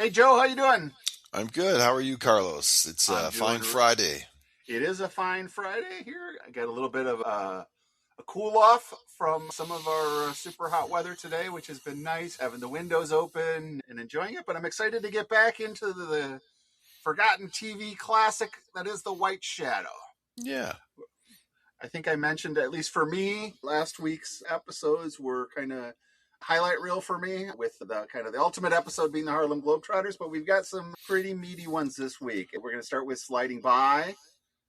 Hey, Joe, how you doing? I'm good. How are you, Carlos? It's a fine Friday. It is a fine Friday here. I got a little bit of a cool off from some of our super hot weather today, which has been nice, having the windows open and enjoying it. But I'm excited to get back into the forgotten TV classic that is The White Shadow. Yeah. I think I mentioned, at least for me, last week's episodes were kind of highlight reel for me, with the kind of the ultimate episode being the Harlem Globetrotters, but we've got some pretty meaty ones this week. We're going to start with Sliding By,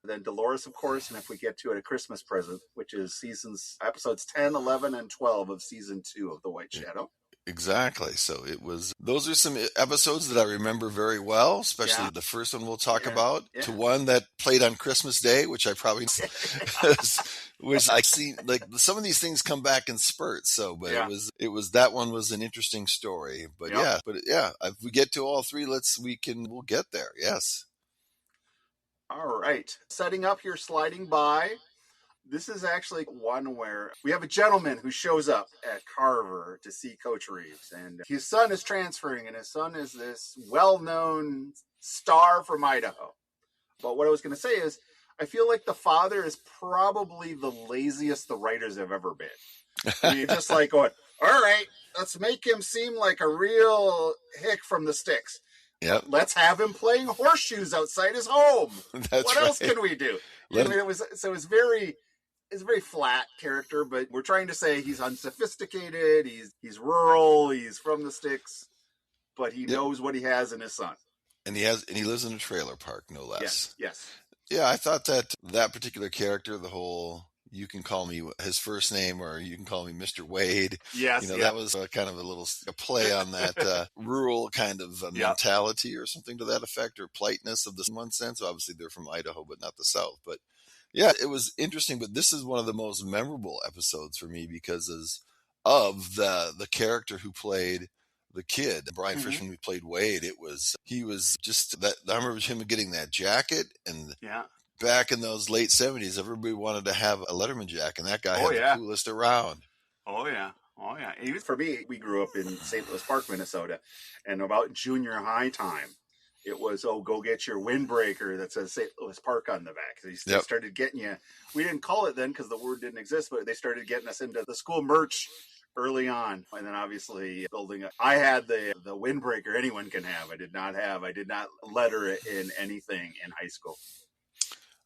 then Dolores, of course, and if we get to it, A Christmas Present, which is episodes 10, 11, and 12 of season 2 of The White Shadow. Exactly. So those are some episodes that I remember very well, especially the first one we'll talk about, to one that played on Christmas Day, which I probably, which I see, like, some of these things come back in spurts. So, but that one was an interesting story, but if we get to all three, we'll get there. Yes. All right. Setting up here, Sliding By. This is actually one where we have a gentleman who shows up at Carver to see Coach Reeves, and his son is transferring, and his son is this well-known star from Idaho. But what I was going to say is, I feel like the father is probably the laziest the writers have ever been. I mean, just like going, all right, let's make him seem like a real hick from the sticks. Yep. Let's have him playing horseshoes outside his home. What else can we do? I mean, it's a very flat character, but we're trying to say he's unsophisticated, he's rural, he's from the sticks, but he knows what he has in his son. And he lives in a trailer park, no less. Yes. Yeah, I thought that particular character, the whole, you can call me his first name or you can call me Mr. Wade. Yes. That was kind of a play on that rural kind of mentality or something to that effect, or politeness of this, in one sense. Obviously, they're from Idaho, but not the South. But yeah, it was interesting. But this is one of the most memorable episodes for me because of the character who played the kid, Brian Frischman, who played Wade. He was just that. I remember him getting that jacket, and back in those late 70s, everybody wanted to have a Letterman jacket, and that guy had the coolest around. Oh yeah. For me, we grew up in St. Louis Park, Minnesota, and about junior high time, it was, go get your windbreaker that says St. Louis Park on the back. They started getting you. We didn't call it then because the word didn't exist, but they started getting us into the school merch early on. And then obviously I had the windbreaker anyone can have. I did not letter it in anything in high school.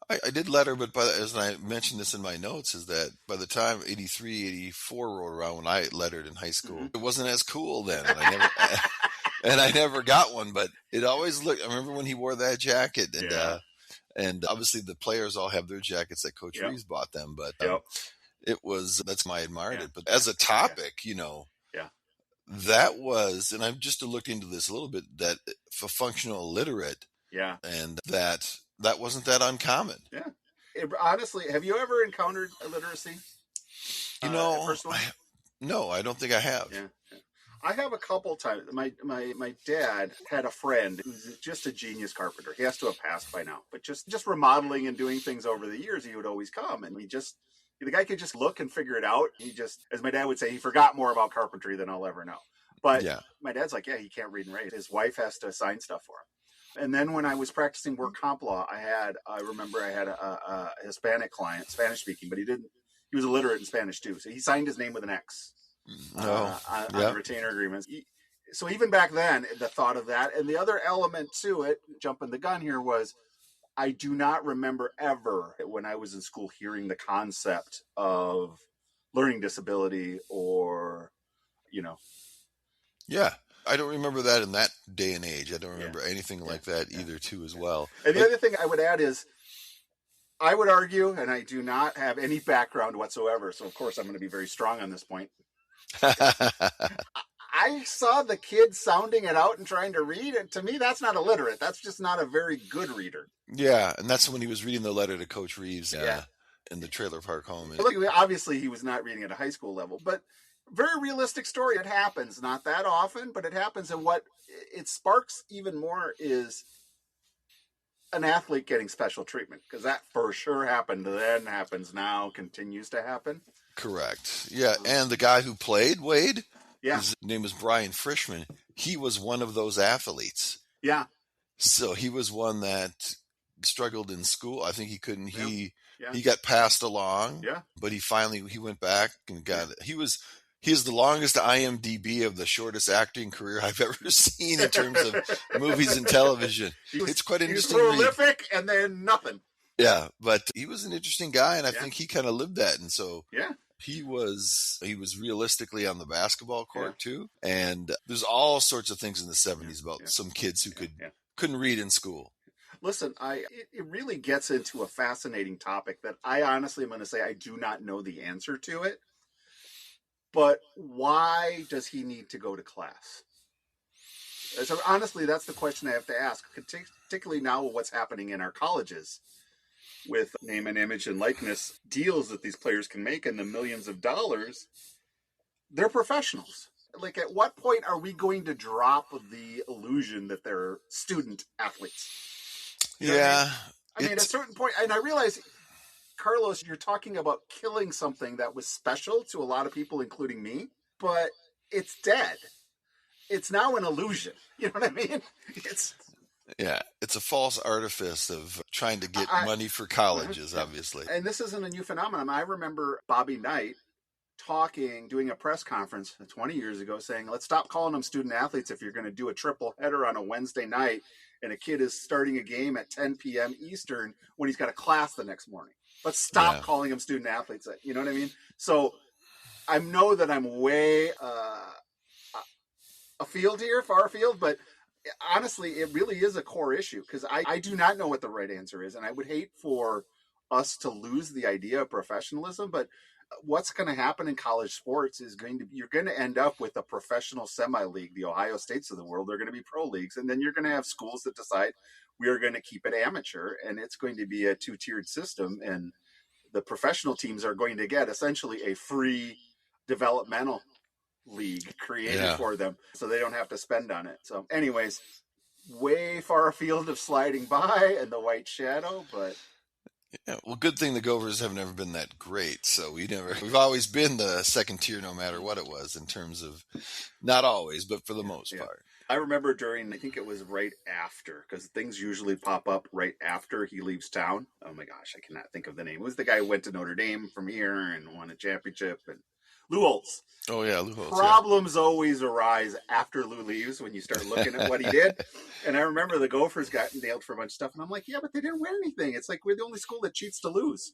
I did letter, but as I mentioned this in my notes, is that by the time 83, 84 rolled around when I lettered in high school, it wasn't as cool then. And I never got one, but it always looked. I remember when he wore that jacket, and obviously the players all have their jackets that Coach Reeves bought them. But that's why I admired it. But as a topic, that was, and I've just looked into this a little bit, that for functional illiterate, and that wasn't that uncommon. Yeah. Honestly, have you ever encountered illiteracy? No, I don't think I have. Yeah. I have a couple times. My dad had a friend who's just a genius carpenter. He has to have passed by now, but just remodeling and doing things over the years, he would always come, and the guy could just look and figure it out. He just, as my dad would say, he forgot more about carpentry than I'll ever know. But my dad's like, he can't read and write. His wife has to sign stuff for him. And then when I was practicing work comp law, I remember I had a Hispanic client, Spanish speaking, but he was illiterate in Spanish too. So he signed his name with an X. On retainer agreements. So even back then, the thought of that, and the other element to it, jumping the gun here, was I do not remember ever when I was in school hearing the concept of learning disability or, I don't remember that in that day and age. I don't remember anything like that either too as well. And the other thing I would add is, I would argue, and I do not have any background whatsoever, so of course I'm going to be very strong on this point. I saw the kid sounding it out and trying to read, and to me, that's not illiterate. That's just not a very good reader. Yeah, and that's when he was reading the letter to Coach Reeves in the trailer park home. Look, obviously, he was not reading at a high school level, but very realistic story. It happens, not that often, but it happens. And what it sparks even more is an athlete getting special treatment, because that for sure happened then, happens now, continues to happen. Correct. Yeah, and the guy who played Wade, his name is Brian Frischman. he was one of those athletes. Yeah. So he was one that struggled in school. I think he couldn't. Yeah. He got passed along. Yeah. But he went back and got it. He is the longest IMDb of the shortest acting career I've ever seen in terms of movies and television. It's quite interesting. He was prolific and then nothing. Yeah, but he was an interesting guy, and I think he kind of lived that. And so yeah, he was realistically on the basketball court too. And there's all sorts of things in the 70s about some kids who couldn't read in school. Listen, it really gets into a fascinating topic that I honestly am going to say I do not know the answer to it. But why does he need to go to class? So honestly, that's the question I have to ask, particularly now with what's happening in our colleges with name and image and likeness deals that these players can make in the millions of dollars. They're professionals. Like, at what point are we going to drop the illusion that they're student athletes? You know what I mean, at a certain point, and I realize, Carlos, you're talking about killing something that was special to a lot of people, including me, but it's dead. It's now an illusion. You know what I mean? It's a false artifice of trying to get money for colleges, obviously. And this isn't a new phenomenon. I remember Bobby Knight doing a press conference 20 years ago saying, let's stop calling them student athletes if you're going to do a triple header on a Wednesday night and a kid is starting a game at 10 p.m. Eastern when he's got a class the next morning. Let's stop calling them student athletes. You know what I mean? So I know that I'm way far afield, but honestly, it really is a core issue because I do not know what the right answer is. And I would hate for us to lose the idea of professionalism, but what's going to happen in college sports is you're going to end up with a professional semi-league. The Ohio States of the world are going to be pro leagues. And then you're going to have schools that decide we are going to keep it amateur, and it's going to be a two-tiered system. And the professional teams are going to get essentially a free developmental league created for them, so they don't have to spend on it. So anyways, way far afield of sliding by and the white shadow, but well, good thing the Gophers have never been that great. So we've always been the second tier no matter what it was in terms of, not always, but for the most part. I remember I think it was right after, because things usually pop up right after he leaves town. Oh my gosh, I cannot think of the name. It was the guy who went to Notre Dame from here and won a championship, and Lou Holtz. Oh yeah, Lou Holtz. Problems always arise after Lou leaves when you start looking at what he did. And I remember the Gophers got nailed for a bunch of stuff, and I'm like, yeah, but they didn't win anything. It's like we're the only school that cheats to lose.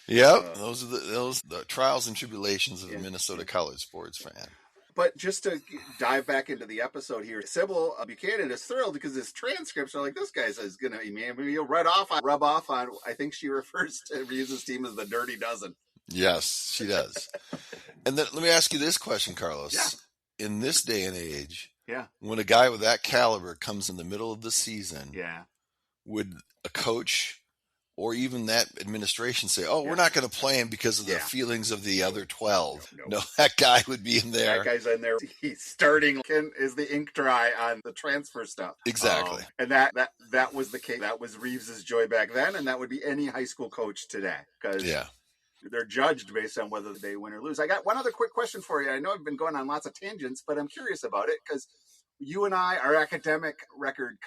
Yep, those are the trials and tribulations of a Minnesota college sports fan. But just to dive back into the episode here, Sybil Buchanan is thrilled because his transcripts are like, this guy says going to be, maybe he'll rub off on, I think she uses his team as the Dirty Dozen. Yes, she does. And then let me ask you this question, Carlos. Yeah. In this day and age, when a guy with that caliber comes in the middle of the season, would a coach or even that administration say, we're not going to play him because of the feelings of the other 12? No, that guy would be in there. That guy's in there. He's starting. Is the ink dry on the transfer stuff? Exactly. And that was the case. That was Reeves's joy back then, and that would be any high school coach today. Because they're judged based on whether they win or lose. I got one other quick question for you. I know I've been going on lots of tangents, but I'm curious about it because you and I, our academic record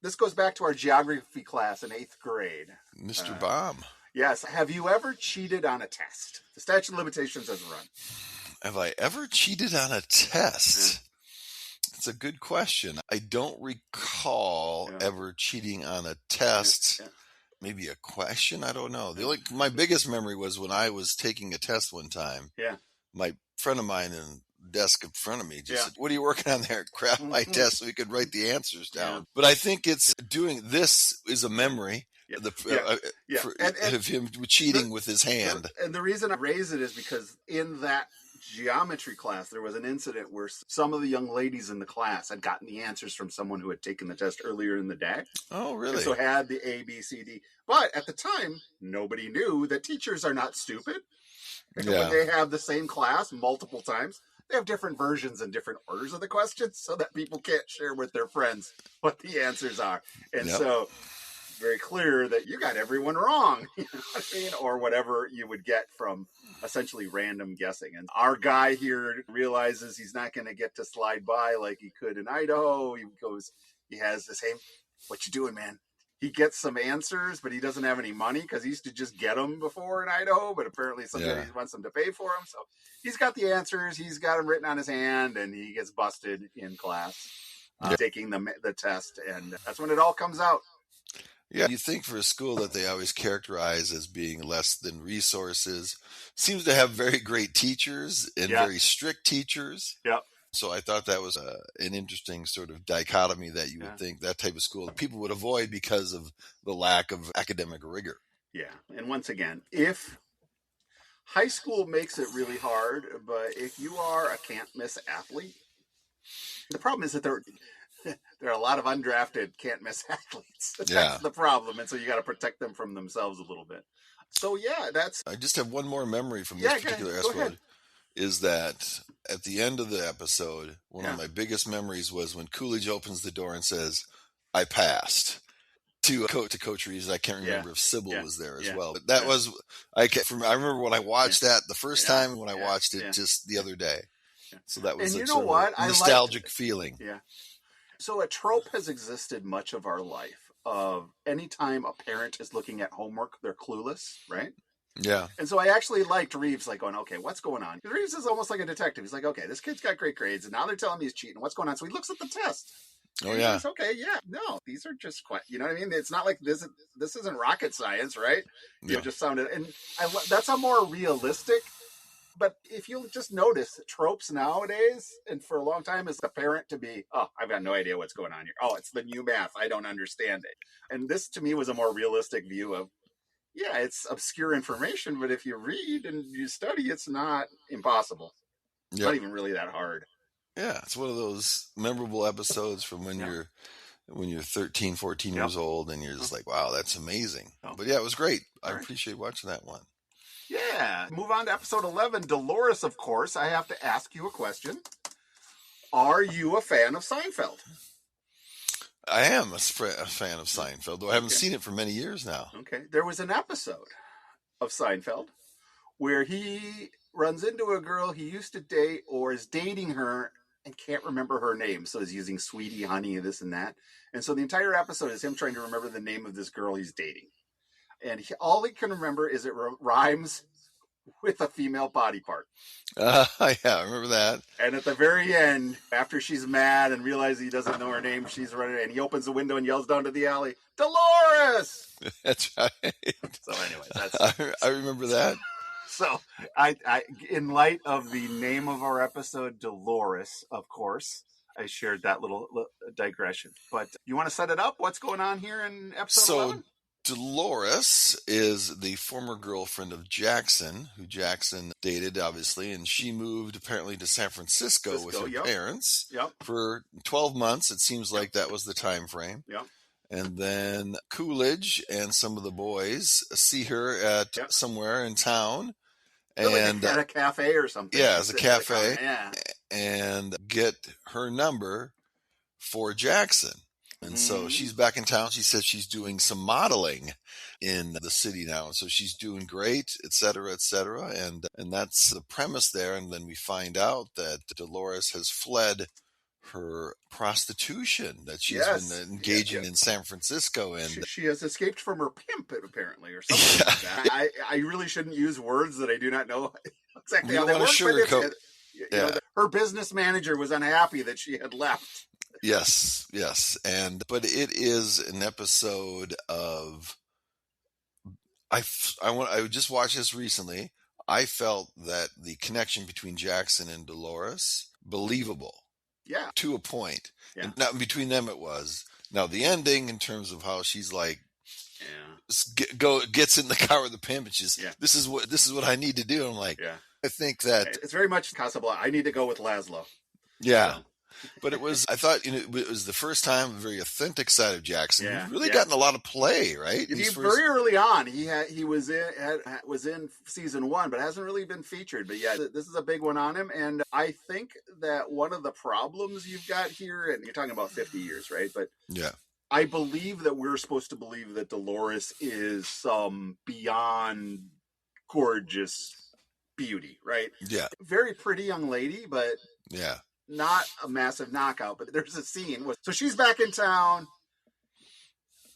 this goes back to our geography class in 8th grade. Mr. Baum. Yes. Have you ever cheated on a test? The statute of limitations has run. Have I ever cheated on a test? It's a good question. I don't recall ever cheating on a test. Maybe a question? I don't know. My biggest memory was when I was taking a test one time. My friend of mine in the desk in front of me just said, what are you working on there? Grab my test so we could write the answers down. But I think it's this is a memory of him cheating with his hand. And the reason I raise it is because in that geometry class, there was an incident where some of the young ladies in the class had gotten the answers from someone who had taken the test earlier in the day. Oh, really? And so had the A, B, C, D. But at the time, nobody knew that teachers are not stupid. When they have the same class multiple times, they have different versions and different orders of the questions so that people can't share with their friends what the answers are. And so very clear that you got everyone wrong, you know what I mean? Or whatever you would get from essentially random guessing. And our guy here realizes he's not going to get to slide by like he could in Idaho. He has the same, what you doing, man? He gets some answers, but he doesn't have any money because he used to just get them before in Idaho, but apparently somebody wants them to pay for them. So he's got the answers. He's got them written on his hand, and he gets busted in class taking the test. And that's when it all comes out. Yeah, you think for a school that they always characterize as being less than resources, seems to have very great teachers and very strict teachers. Yep. So I thought that was an interesting sort of dichotomy that you would think that type of school people would avoid because of the lack of academic rigor. Yeah. And once again, if high school makes it really hard, but if you are a can't miss athlete, the problem is that there are a lot of undrafted can't miss athletes. That's the problem. And so you got to protect them from themselves a little bit. So I just have one more memory from this particular episode. Is that at the end of the episode, one of my biggest memories was when Coolidge opens the door and says, "I passed." To Coach Reeves. I can't remember if Sybil was there as well. But that was, I remember when I watched that the first time when I watched it just the other day. So that was a nostalgic feeling. Yeah. So a trope has existed much of our life of anytime a parent is looking at homework, they're clueless, right? Yeah. And so I actually liked Reeves going, okay, what's going on? Reeves is almost like a detective. He's like, okay, this kid's got great grades, and now they're telling me he's cheating. What's going on? So he looks at the test. Oh, yeah. Goes, okay, yeah. No, these are just quite, you know what I mean? It's not like this isn't rocket science, right? Yeah. It just sounded, and that's a more realistic, but if you just notice tropes nowadays, and for a long time, is the parent to be, oh, I've got no idea what's going on here. Oh, it's the new math. I don't understand it. And this to me was a more realistic view of, yeah, it's obscure information, but if you read and you study, it's not impossible. It's not even really that hard. Yeah, it's one of those memorable episodes from when you're 13, 14 years old, and you're just like, wow, that's amazing. But yeah, it was great. I appreciate watching that one. Yeah. Move on to episode 11. Dolores, of course. I have to ask you a question. Are you a fan of Seinfeld? I am a fan of Seinfeld, though I haven't seen it for many years now. Okay. There was an episode of Seinfeld where he runs into a girl he used to date or is dating her and can't remember her name. So he's using sweetie, honey, this and that. And so the entire episode is him trying to remember the name of this girl he's dating. And all he can remember is it rhymes with a female body part. Yeah, I remember that. And at the very end, after she's mad and realizes he doesn't know her name, she's running, and he opens the window and yells down to the alley, Dolores! That's right. So anyways, I remember that. So I, in light of the name of our episode, Dolores, of course, I shared that little digression. But you want to set it up? What's going on here in episode 11? Dolores is the former girlfriend of Jackson, who Jackson dated, obviously, and she moved apparently to San Francisco with her parents for 12 months. It seems like that was the time frame. Yep. And then Coolidge and some of the boys see her at somewhere in town. And at a cafe or something. Yeah, it's a cafe. And get her number for Jackson. And so she's back in town. She says she's doing some modeling in the city now. And so she's doing great, et cetera, et cetera. And that's the premise there. And then we find out that Dolores has fled her prostitution that she's been engaging in San Francisco. And she has escaped from her pimp, apparently, or something like that. I really shouldn't use words that I do not know exactly how they work. Her business manager was unhappy that she had left. Yes. But it is an episode of, I just watched this recently. I felt that the connection between Jackson and Dolores, believable. Yeah. To a point. Yeah. And not between them it was. Now the ending in terms of how she's like, gets in the car with the pimp and she's, this is what I need to do. I'm like, I think that it's very much Casablanca. I need to go with Laszlo. Yeah. But it was, I thought, it was the first time a very authentic side of Jackson. Yeah, he's really gotten a lot of play, right? Very early on, he was in season 1, but hasn't really been featured. But yeah, this is a big one on him. And I think that one of the problems you've got here, and you're talking about 50 years, right? But I believe that we're supposed to believe that Dolores is some beyond gorgeous beauty, right? Yeah. Very pretty young lady, but Yeah. not a massive knockout. But there's a scene. So she's back in town.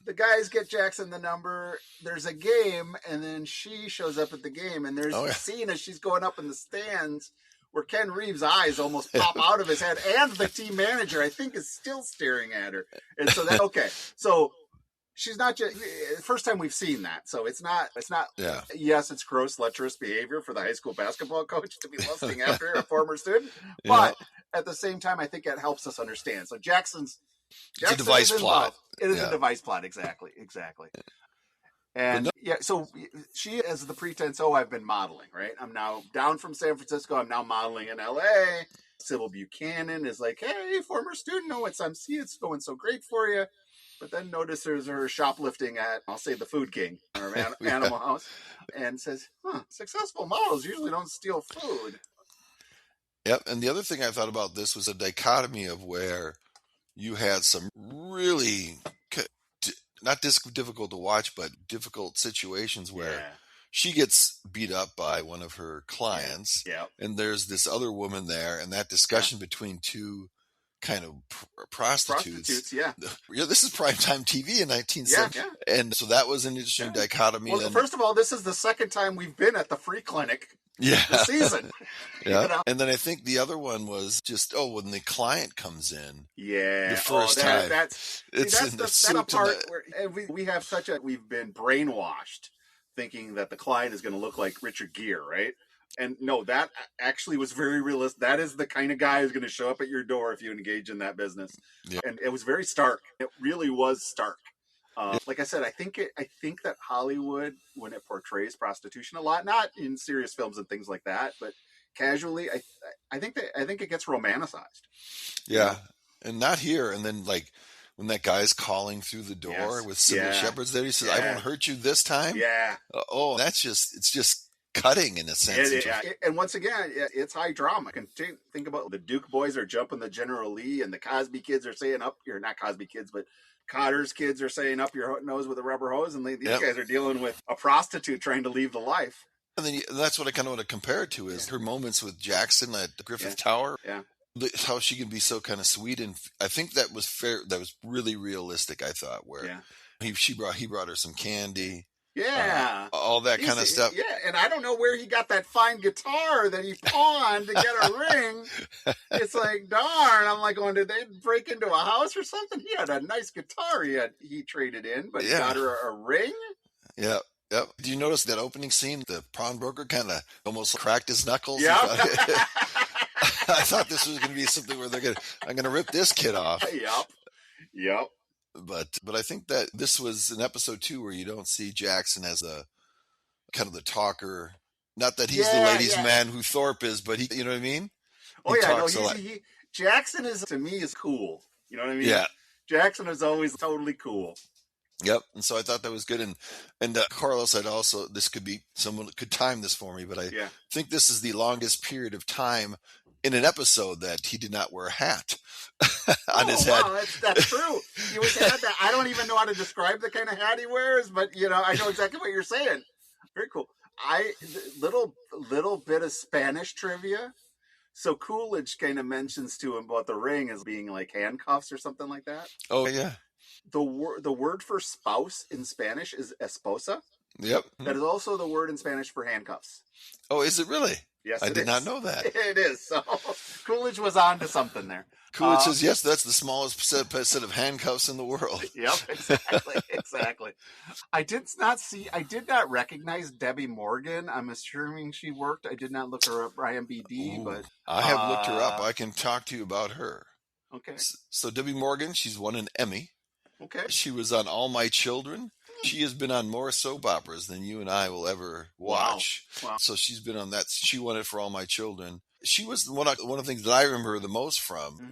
The guys get Jackson the number. There's a game, and then she shows up at the game, and there's a scene as she's going up in the stands where Ken Reeves' eyes almost pop out of his head, and the team manager, I think, is still staring at her. And so that, okay, so she's not just first time we've seen that. So it's not. Yeah. Yes, it's gross, lecherous behavior for the high school basketball coach to be lusting after a former student, but at the same time, I think it helps us understand. So Jackson's a device plot. It is a device plot, exactly. And so she has the pretense, I've been modeling, right? I'm now down from San Francisco. I'm now modeling in LA. Sybil Buchanan is like, hey, former student, it's going so great for you. But then notices her shoplifting at, I'll say, the Food King or Animal House, and says, successful models usually don't steal food. Yep. And the other thing I thought about this was a dichotomy of where you had some really not difficult to watch, but difficult situations where she gets beat up by one of her clients, and there's this other woman there, and that discussion between two kind of prostitutes. This is primetime TV in 1970, and so that was an interesting dichotomy. Well, first of all, this is the second time we've been at the free clinic this season. And then I think the other one was just when the client comes in, the first time. That's the part where we have we've been brainwashed thinking that the client is going to look like Richard Gere, right? And no, that actually was very realistic. That is the kind of guy who's going to show up at your door if you engage in that business. And it was very stark. It really was stark. Like I said, I think that Hollywood, when it portrays prostitution a lot, not in serious films and things like that, but casually, I think it gets romanticized. Yeah, and not here. And then when that guy's calling through the door with Sybil Shepherd's there, he says, "I won't hurt you this time." Yeah. It's just cutting in a sense. And once again, it's high drama. Think about the Duke boys are jumping the General Lee, and the Cosby kids are saying you're not Cosby kids, but Cotter's kids are saying up your nose with a rubber hose, and these guys are dealing with a prostitute trying to leave the life. And then that's what I kind of want to compare it to is her moments with Jackson at Griffith Tower. Yeah. How she can be so kind of sweet, and I think that was fair. That was really realistic. I thought where he brought her some candy. Yeah. All that kind of stuff. Yeah, and I don't know where he got that fine guitar that he pawned to get a ring. It's like, darn. I'm like, did they break into a house or something? He had a nice guitar he traded in, but he got her a ring? Yeah. Yep. Do you notice that opening scene? The pawnbroker kind of almost cracked his knuckles. Yeah. I thought this was going to be something where I'm going to rip this kid off. Yep. But I think that this was an episode 2 where you don't see Jackson as a kind of the talker. Not that he's the ladies' man who Thorpe is, but you know what I mean? Jackson to me is cool. You know what I mean? Yeah. Jackson is always totally cool. Yep. And so I thought that was good. And Carlos said also, someone could time this for me, but I think this is the longest period of time in an episode that he did not wear a hat on his head. Wow, that's true. He always had that. I don't even know how to describe the kind of hat he wears, but I know exactly what you're saying. Very cool. Little bit of Spanish trivia. So Coolidge kind of mentions to him about the ring as being like handcuffs or something like that. Oh yeah. The word for spouse in Spanish is esposa. Yep. That is also the word in Spanish for handcuffs. Oh, is it really? Yes, I did not know that. It is. So Coolidge was on to something there. Coolidge says, yes, that's the smallest set of handcuffs in the world. Yep, exactly. I did not recognize Debbie Morgan. I'm assuming she worked. I did not look her up IMDb, but I have looked her up. I can talk to you about her. Okay. So Debbie Morgan, she's won an Emmy. Okay. She was on All My Children. She has been on more soap operas than you and I will ever watch. Wow. So she's been on that. She won it for All My Children. She was one of the things that I remember the most from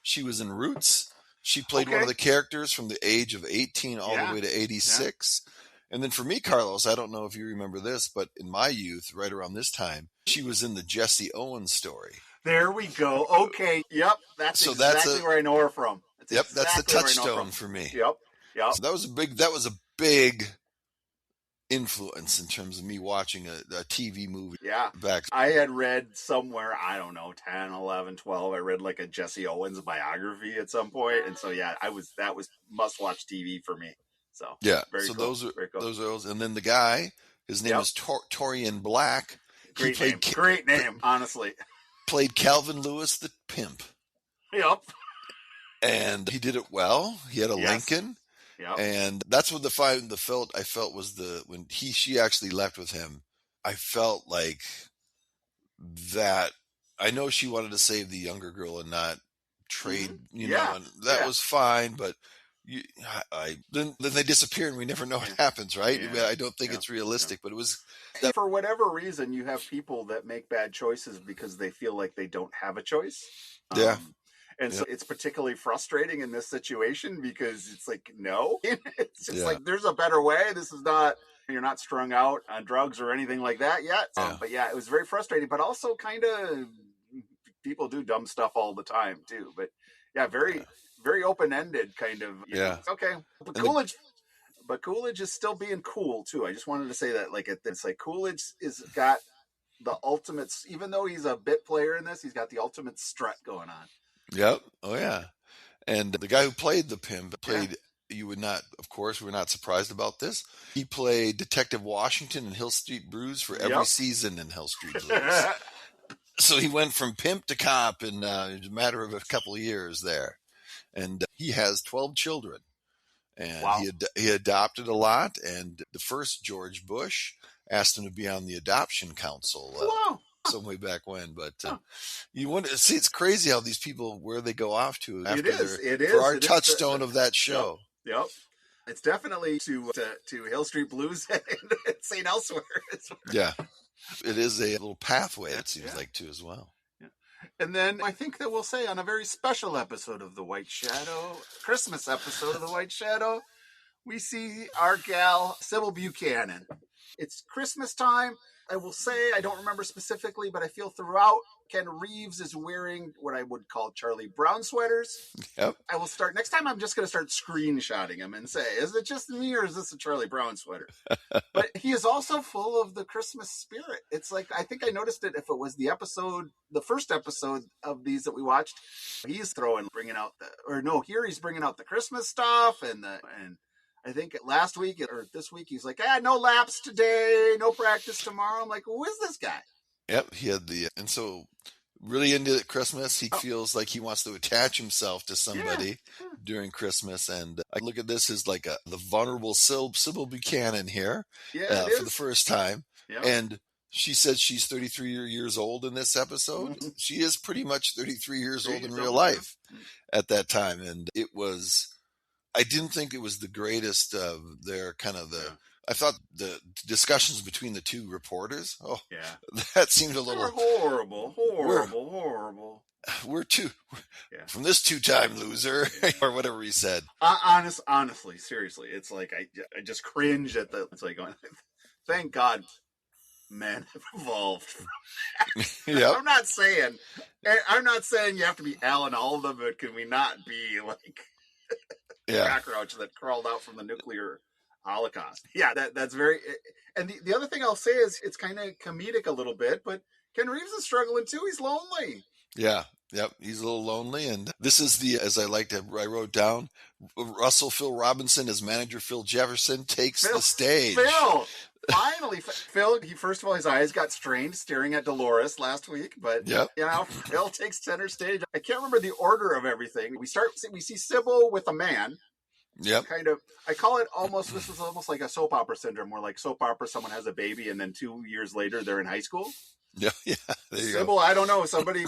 she was in Roots. She played one of the characters from the age of 18 all the way to 86. Yeah. And then for me, Carlos, I don't know if you remember this, but in my youth, right around this time, she was in the Jesse Owens story. There we go. Okay. Yep. That's exactly where I know her from. That's Yep, that's the exactly where I know it touchstone from. for me. Yep. So that was a big influence in terms of me watching a TV movie. Yeah. Back. I had read somewhere, I don't know, 10, 11, 12. I read like a Jesse Owens biography at some point. And so, yeah, that was must watch TV for me. So, Yeah. very So cool. Very cool. those are those. And then the guy, his name is Torian Black. Great name. Great name, honestly. Played Calvin Lewis, the pimp. Yep. And he did it well. He had a Lincoln. Yep. And that's what I felt was when she actually left with him. I felt like that. I know she wanted to save the younger girl and not trade, know, and that was fine, but then they disappear and we never know what happens, right? I mean, I don't think it's realistic, but it was. For whatever reason, you have people that make bad choices because they feel like they don't have a choice. And so it's particularly frustrating in this situation because it's like, no, it's just like, there's a better way. This is not, you're not strung out on drugs or anything like that yet. But yeah, it was very frustrating, but also kind of people do dumb stuff all the time too. But yeah, very open-ended kind of, okay. But Coolidge is still being cool too. I just wanted to say that, like, it's like Coolidge is got the ultimate, even though he's a bit player in this, he's got the ultimate strut going on. Yep. Oh yeah. And the guy who played the pimp you would not, of course, we're not surprised about this. He played Detective Washington in Hill Street Blues for every season in Hill Street Blues. So he went from pimp to cop in a matter of a couple of years there. And he has 12 children. And he adopted a lot. And the first George Bush asked him to be on the adoption council. Some way back when, but you want to see, it's crazy how these people, where they go off to after for our touchstone of that show. Yep. It's definitely to Hill Street Blues and St. Elsewhere. Yeah. It is a little pathway, it seems like, too, as well. Yeah. And then I think that we'll say on a very special episode of The White Shadow, Christmas episode of The White Shadow, we see our gal, Sybil Buchanan. It's Christmas time. I will say, I don't remember specifically, but I feel throughout, Ken Reeves is wearing what I would call Charlie Brown sweaters. Yep. I will start, next time I'm just going to start screenshotting him and say, is it just me or is this a Charlie Brown sweater? But he is also full of the Christmas spirit. It's like, I think I noticed it if it was the first episode of these that we watched, he's bringing out he's bringing out the Christmas stuff and I think last week or this week, he's like, no laps today, no practice tomorrow. I'm like, who is this guy? Yep, he had and so really into Christmas, he feels like he wants to attach himself to somebody during Christmas. And I look at this as like the vulnerable Sybil Buchanan here for the first time. Yep. And she says she's 33 years old in this episode. Mm-hmm. She is pretty much 33 years old in real life at that time. And I didn't think it was the greatest of their kind of I thought the discussions between the two reporters, that seemed a little horrible. We're from this two-time loser or whatever he said. Honestly, seriously, it's like I just cringe at it's like, thank God men have evolved. Yep. I'm not saying you have to be Alan Alda, but can we not be like cockroach that crawled out from the nuclear holocaust? Yeah, that's very. And the other thing I'll say is it's kind of comedic a little bit, but Ken Reeves is struggling too. He's lonely. Yeah. Yep. He's a little lonely. And this is I wrote down, Russell Phil Robinson as manager Phil Jefferson takes the stage. Finally, Phil, first of all, his eyes got strained staring at Dolores last week, but Phil takes center stage. I can't remember the order of everything. We see Sybil with a man. Yep. Kind of, I call it this was almost like a soap opera syndrome, where like soap opera, someone has a baby and then 2 years later they're in high school. Yeah. There you Sybil, go. I don't know, somebody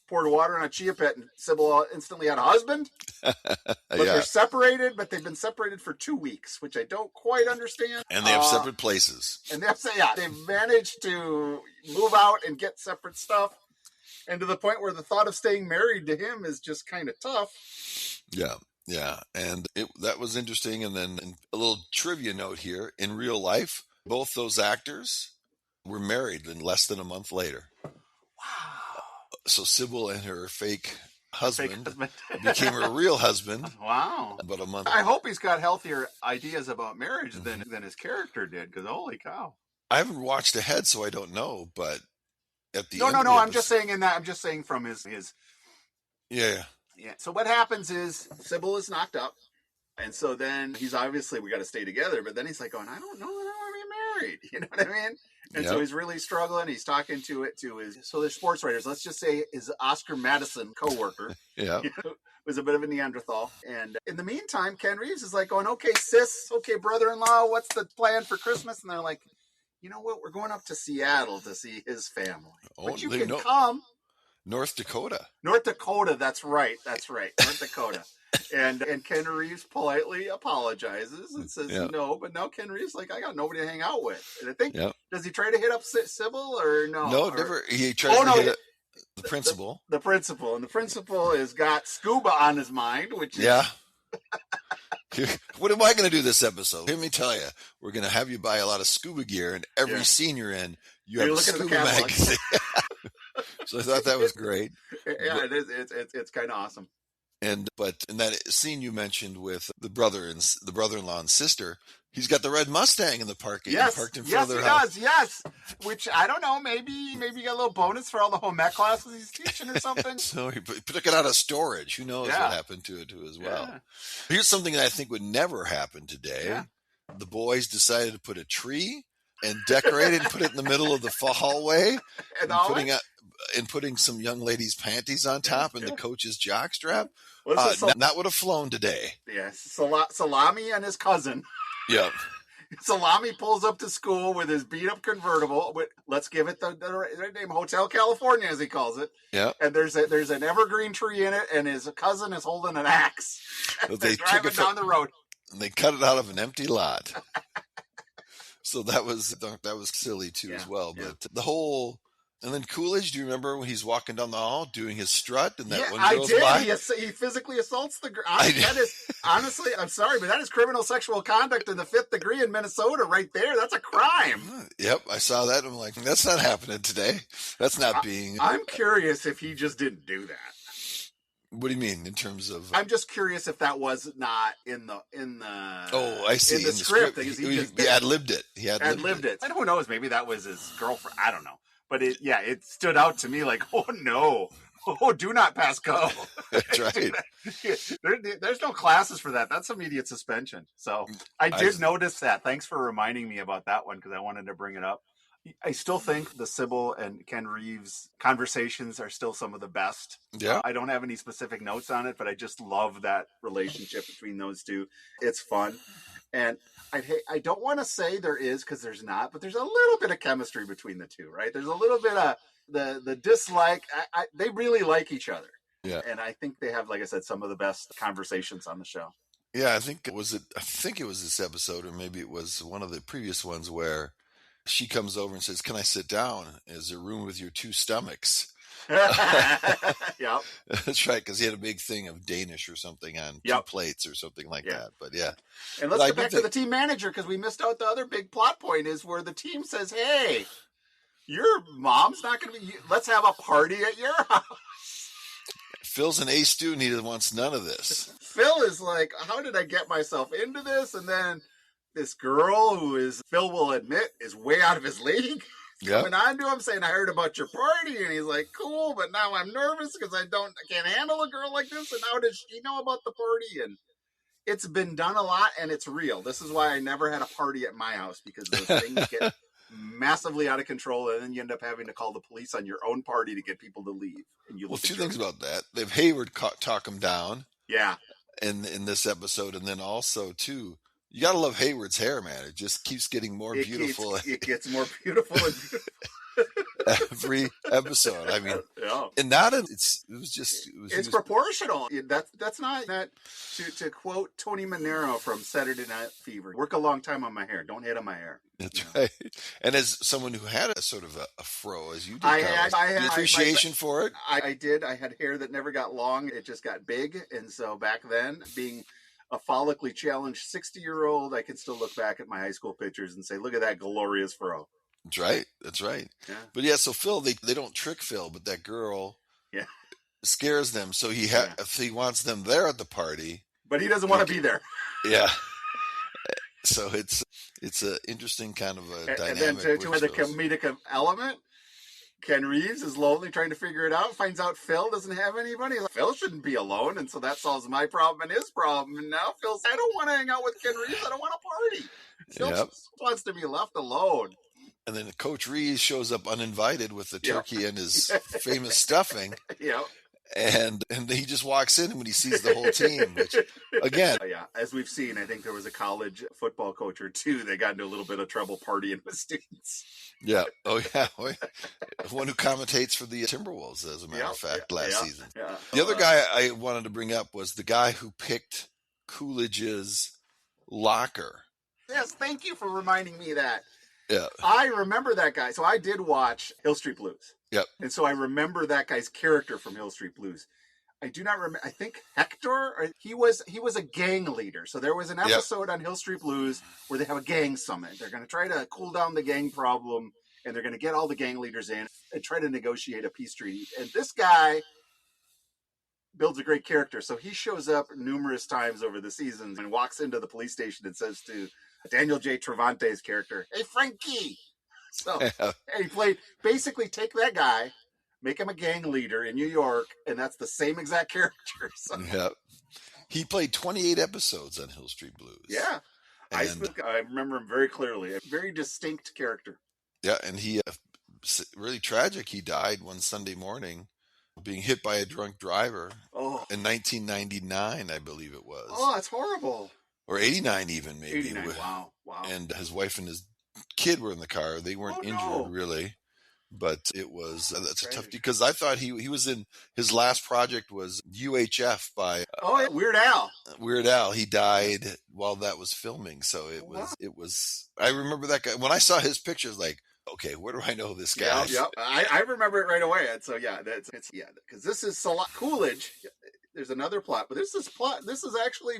poured water on a chia pet and Sybil instantly had a husband. But they're separated, but they've been separated for 2 weeks, which I don't quite understand. And they have separate places. And they've managed to move out and get separate stuff. And to the point where the thought of staying married to him is just kind of tough. Yeah. Yeah. And that was interesting. And then a little trivia note here. In real life, both those actors were married in less than a month later. Wow. So Sybil and her fake husband, husband. became a real husband. Wow. About a month. I hope he's got healthier ideas about marriage than his character did, because holy cow. I haven't watched ahead, so I don't know, but at the No, end no, of no. the I'm just saying I'm just saying from his. Yeah. So what happens is Sybil is knocked up. And so then he's obviously, we got to stay together. But then he's like going, I don't know that I want to be married. You know what I mean? And so he's really struggling. He's talking to his, so they're sports writers. Let's just say his Oscar Madison coworker. Yeah. Was a bit of a Neanderthal. And in the meantime, Ken Reeves is like going, okay, sis, okay, brother-in-law, what's the plan for Christmas? And they're like, you know what? We're going up to Seattle to see his family. But you can come. North Dakota. North Dakota, that's right. North Dakota. And Ken Reeves politely apologizes and says no, but now Ken Reeves like, I got nobody to hang out with. And I think, does he try to hit up Sybil or no? No, never. He tries to hit the principal. The principal. And the principal has got Scuba on his mind, which is... Yeah. What am I going to do this episode? Let me tell you, we're going to have you buy a lot of scuba gear, and every scene you're in, you have a scuba magazine. So I thought that was great. Yeah, it is. It's kind of awesome. But in that scene you mentioned with the brother-in-law and sister, he's got the red Mustang in the parking. Yes, parked in front of their house. Does. Yes, which I don't know. Maybe you got a little bonus for all the home ec classes he's teaching or something. So he took it out of storage. Who knows what happened to it too as well. Yeah. Here's something that I think would never happen today. Yeah. The boys decided to put a tree and decorate it and put it in the middle of the hallway and putting some young lady's panties on top and the coach's jockstrap. That would have flown today. Yes, Salami and his cousin. Yeah. Salami pulls up to school with his beat-up convertible. Let's give it the right name, Hotel California, as he calls it. Yeah. And there's an evergreen tree in it, and his cousin is holding an axe. They're driving down the road. And they cut it out of an empty lot. So that was silly too as well. But the whole. And then Coolidge, do you remember when he's walking down the hall doing his strut and that one goes by? He physically assaults the girl. That is, honestly, I'm sorry, but that is criminal sexual conduct in the 5th degree in Minnesota right there. That's a crime. Yep, I saw that. I'm like, that's not happening today. That's not being... I'm curious if he just didn't do that. What do you mean in terms of... I'm just curious if that was not in the Oh, I see. In the script. He ad-libbed it. He ad-libbed it. And who knows, maybe that was his girlfriend. I don't know. But it stood out to me like, oh no, do not pass go. That's right. There's no classes for that. That's immediate suspension. So I did notice that. Thanks for reminding me about that one because I wanted to bring it up. I still think the Sybil and Ken Reeves conversations are still some of the best. Yeah. I don't have any specific notes on it, but I just love that relationship between those two. It's fun. And I don't want to say there is because there's not, but there's a little bit of chemistry between the two, right? There's a little bit of the dislike. They really like each other. Yeah. And I think they have, like I said, some of the best conversations on the show. Yeah, I think it was this episode, or maybe it was one of the previous ones where she comes over and says, "Can I sit down? Is there room with your 2 stomachs?" Yep. That's right, because he had a big thing of Danish or something on 2 plates or something like that. But yeah. And let's get back to the team manager because we missed out the other big plot point is where the team says, hey, your mom's not going to be, let's have a party at your house. Phil's an A student. He wants none of this. Phil is like, how did I get myself into this? And then this girl who is, Phil will admit, is way out of his league. Coming on to him saying, I heard about your party. And he's like, cool, but now I'm nervous because I can't handle a girl like this. And how does she know about the party? And it's been done a lot and it's real. This is why I never had a party at my house because those things get massively out of control. And then you end up having to call the police on your own party to get people to leave. And you look 2 things about that. They've Hayward talk him down. Yeah. In this episode. And then also, too, you got to love Hayward's hair, man. It just keeps getting more beautiful. It gets more beautiful and beautiful. Every episode. I mean, and not it's proportional. That's not that to quote Tony Manero from Saturday Night Fever. Work a long time on my hair. Don't hit on my hair. That's right. And as someone who had a sort of a fro, as you did, I had appreciation for it. I did. I had hair that never got long. It just got big, and so back then, being a follically challenged 60-year-old, I can still look back at my high school pictures and say, look at that glorious fro. That's right. That's right. Yeah. But yeah, so Phil, they don't trick Phil, but that girl scares them. So Yeah. he wants them there at the party, But he doesn't want to be there. yeah. So it's an interesting kind of a dynamic. And then to the comedic element, Ken Reeves is lonely trying to figure it out, finds out Phil doesn't have anybody. Like, Phil shouldn't be alone, and so that solves my problem and his problem. And now Phil's, I don't want to hang out with Ken Reeves. I don't want to party. Phil just wants to be left alone. And then Coach Reeves shows up uninvited with the turkey and his famous stuffing. Yeah. And he just walks in when he sees the whole team, which, again. Yeah, as we've seen, I think there was a college football coach or two that got into a little bit of trouble partying with students. Yeah. Oh, yeah. One who commentates for the Timberwolves, as a matter of fact, last season. Yeah. The other guy I wanted to bring up was the guy who picked Coolidge's locker. Yes, thank you for reminding me of that. Yeah. I remember that guy. So I did watch Hill Street Blues. Yep. And so I remember that guy's character from Hill Street Blues. I do not remember. I think Hector, he was a gang leader. So there was an episode on Hill Street Blues where they have a gang summit. They're going to try to cool down the gang problem, and they're going to get all the gang leaders in and try to negotiate a peace treaty. And this guy builds a great character. So he shows up numerous times over the seasons and walks into the police station and says to Daniel J. Travante's character, "Hey, Frankie." So and he played, basically take that guy, make him a gang leader in New York, and that's the same exact character. So. Yeah. He played 28 episodes on Hill Street Blues. Yeah. I remember him very clearly. A very distinct character. Yeah, and he, really tragic, he died one Sunday morning being hit by a drunk driver in 1999, I believe it was. Oh, that's horrible. Or 89 even, maybe. 89, wow. And his wife and his kid were in the car. They weren't injured, really. But it was, that's a tough, because I thought he was in, his last project was UHF by Weird Al. Weird Al. He died while that was filming. So it was, I remember that guy. When I saw his pictures, like, okay, where do I know this guy? Yeah. I remember it right away. And so, because this is Coolidge. There's another plot, but this is actually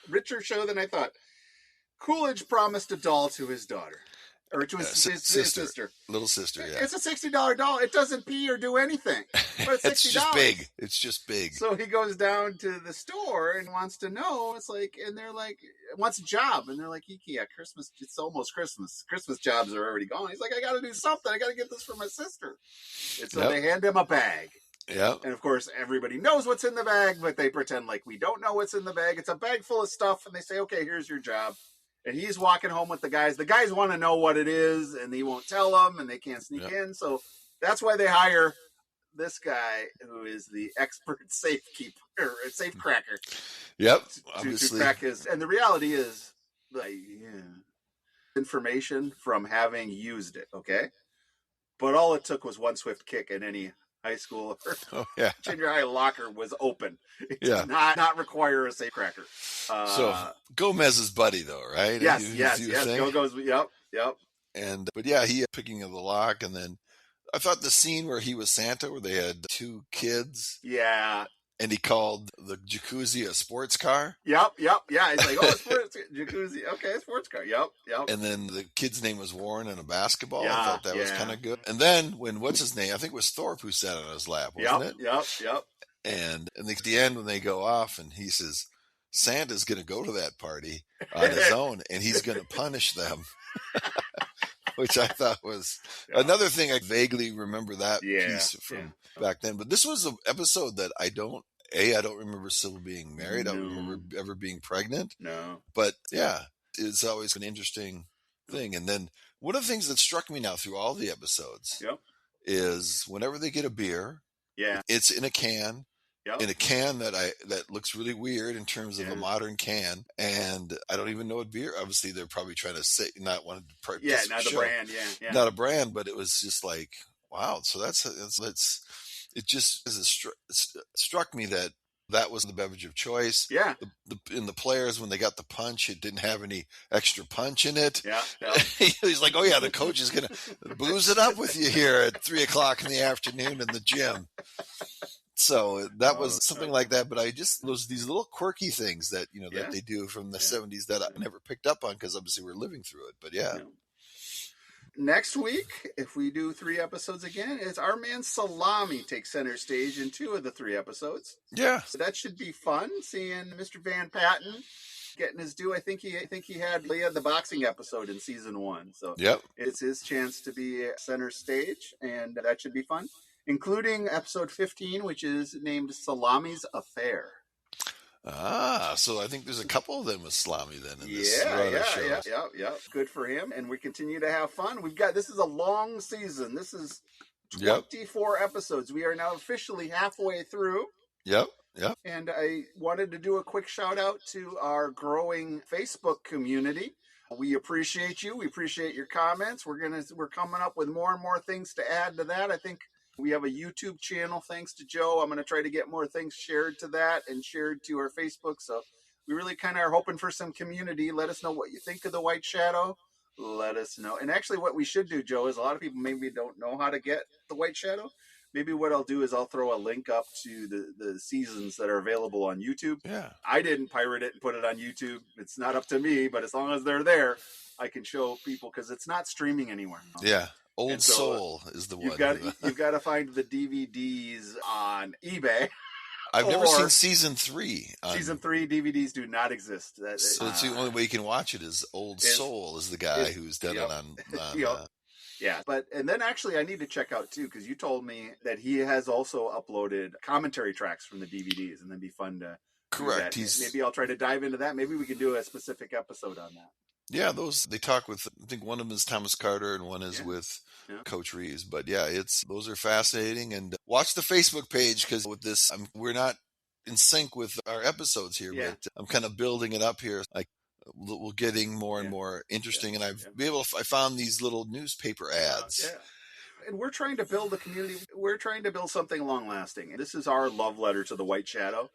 richer show than I thought. Coolidge promised a doll to his daughter. Or to his sister. Little sister, yeah. It's a $60 doll. It doesn't pee or do anything. But it's $60. It's just big. It's just big. So he goes down to the store and wants to know. It's like, and they're like, wants a job. And they're like, yeah, Christmas, it's almost Christmas. Christmas jobs are already gone. He's like, I got to do something. I got to get this for my sister. And so they hand him a bag. Yeah. And of course, everybody knows what's in the bag, but they pretend like we don't know what's in the bag. It's a bag full of stuff. And they say, okay, here's your job. And he's walking home with the guys. The guys want to know what it is, and he won't tell them, and they can't sneak in. So that's why they hire this guy, who is the expert safekeeper or safe cracker. Yep, to crack his. And the reality is, like, information from having used it. Okay, but all it took was one swift kick, and any high school or junior high locker was open. It did not require a safe cracker. So Gomez's buddy, though, right? Yes. Go-Go's, yep. But he picking of the lock, and then I thought the scene where he was Santa, where they had two kids. Yeah. And he called the jacuzzi a sports car. Yep. Yeah, he's like, sports jacuzzi. Okay, sports car. Yep. And then the kid's name was Warren in a basketball. Yeah, I thought that was kind of good. And then when, what's his name? I think it was Thorpe who sat on his lap, wasn't it? Yep. And at the end, when they go off, and he says, Santa's going to go to that party on his own, and he's going to punish them. Which I thought was another thing. I vaguely remember that piece from back then. But this was an episode that I don't remember Sybil being married. I don't remember ever being pregnant. No. But it's always an interesting thing. And then one of the things that struck me now through all the episodes is whenever they get a beer, it's in a can. Yep. In a can that looks really weird in terms of a modern can, and I don't even know what beer. Obviously, they're probably trying to say not a brand, not a brand, but it was just like, wow. So it just struck me that was the beverage of choice. Yeah. In the players, when they got the punch, it didn't have any extra punch in it. Yeah. He's like, oh yeah, the coach is gonna booze it up with you here at 3:00 in the afternoon in the gym. So that was something like that, but these little quirky things that, that they do from the 70s that I never picked up on because obviously we're living through it, but next week, if we do 3 episodes again, it's our man Salami takes center stage in 2 of the 3 episodes. Yeah. So that should be fun, seeing Mr. Van Patten getting his due. I think he had the boxing episode in season 1. So Yep. it's his chance to be center stage, and that should be fun, including episode 15, which is named Salami's Affair. So I think there's a couple of them with Salami then in this Yeah. Good for him. And we continue to have fun. This is a long season. This is 24 episodes. We are now officially halfway through. Yep. And I wanted to do a quick shout out to our growing Facebook community. We appreciate you. We appreciate your comments. We're coming up with more and more things to add to that. I think we have a YouTube channel, thanks to Joe. I'm going to try to get more things shared to that and shared to our Facebook. So we really kind of are hoping for some community. Let us know what you think of the White Shadow. Let us know. And actually what we should do, Joe, is a lot of people maybe don't know how to get the White Shadow. Maybe what I'll do is I'll throw a link up to the seasons that are available on YouTube. Yeah. I didn't pirate it and put it on YouTube. It's not up to me, but as long as they're there, I can show people because it's not streaming anywhere. Yeah. Old Soul is the one. You've got to find the DVDs on eBay. I've never seen season 3. Season 3 DVDs do not exist. So it's the only way you can watch it is Old Soul is the guy who's done it on yeah, and then actually I need to check out too, because you told me that he has also uploaded commentary tracks from the DVDs, and that'd be fun to correct. Maybe I'll try to dive into that. Maybe we can do a specific episode on that. Yeah, they talk with, I think one of them is Thomas Carter and one is with Coach Reeves. But yeah, those are fascinating. And watch the Facebook page, because with this, we're not in sync with our episodes here, but I'm kind of building it up here. We're getting more and more interesting, and I found these little newspaper ads. And we're trying to build a community. We're trying to build something long-lasting. This is our love letter to the White Shadow.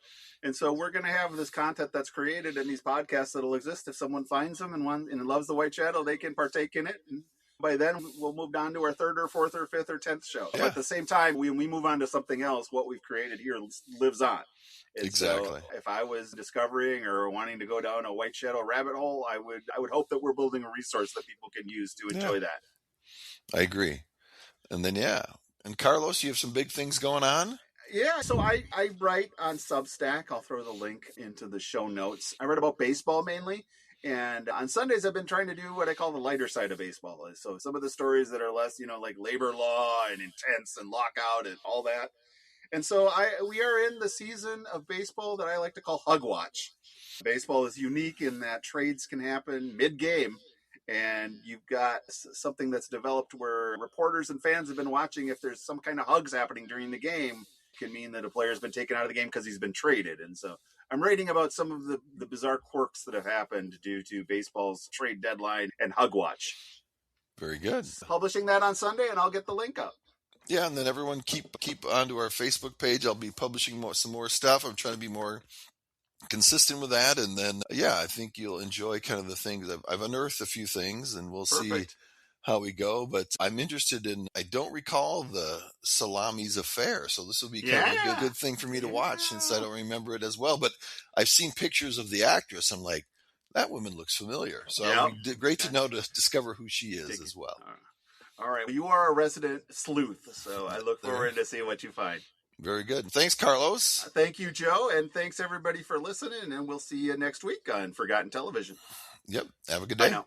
And so we're going to have this content that's created in these podcasts that'll exist. If someone finds them and loves the White Shadow, they can partake in it. And by then, we'll move on to our 3rd or 4th or 5th or 10th show. Yeah. But at the same time, when we move on to something else, what we've created here lives on. And exactly. So if I was discovering or wanting to go down a White Shadow rabbit hole, I would hope that we're building a resource that people can use to enjoy that. I agree. And then, and Carlos, you have some big things going on? Yeah, so I write on Substack. I'll throw the link into the show notes. I write about baseball mainly. And on Sundays, I've been trying to do what I call the lighter side of baseball. So some of the stories that are less, like labor law and intense and lockout and all that. And so we are in the season of baseball that I like to call Hug Watch. Baseball is unique in that trades can happen mid-game. And you've got something that's developed where reporters and fans have been watching. If there's some kind of hugs happening during the game, it can mean that a player's been taken out of the game because he's been traded. And so I'm writing about some of the bizarre quirks that have happened due to baseball's trade deadline and Hug Watch. Very good. Publishing that on Sunday, and I'll get the link up. Yeah, and then everyone keep onto our Facebook page. I'll be publishing some more stuff. I'm trying to be more consistent with that, and then I think you'll enjoy kind of the things. I've unearthed a few things, and we'll see how we go. But I'm interested in. I don't recall the Salami's Affair, so this will be kind of a good thing for me to watch since I don't remember it as well. But I've seen pictures of the actress. I'm like, that woman looks familiar. So it'll be great to know, to discover who she is as well. All right, you are a resident sleuth, so I look forward to seeing what you find. Very good. Thanks, Carlos. Thank you, Joe, and thanks everybody for listening, and we'll see you next week on Forgotten Television. Yep. Have a good day. Bye now.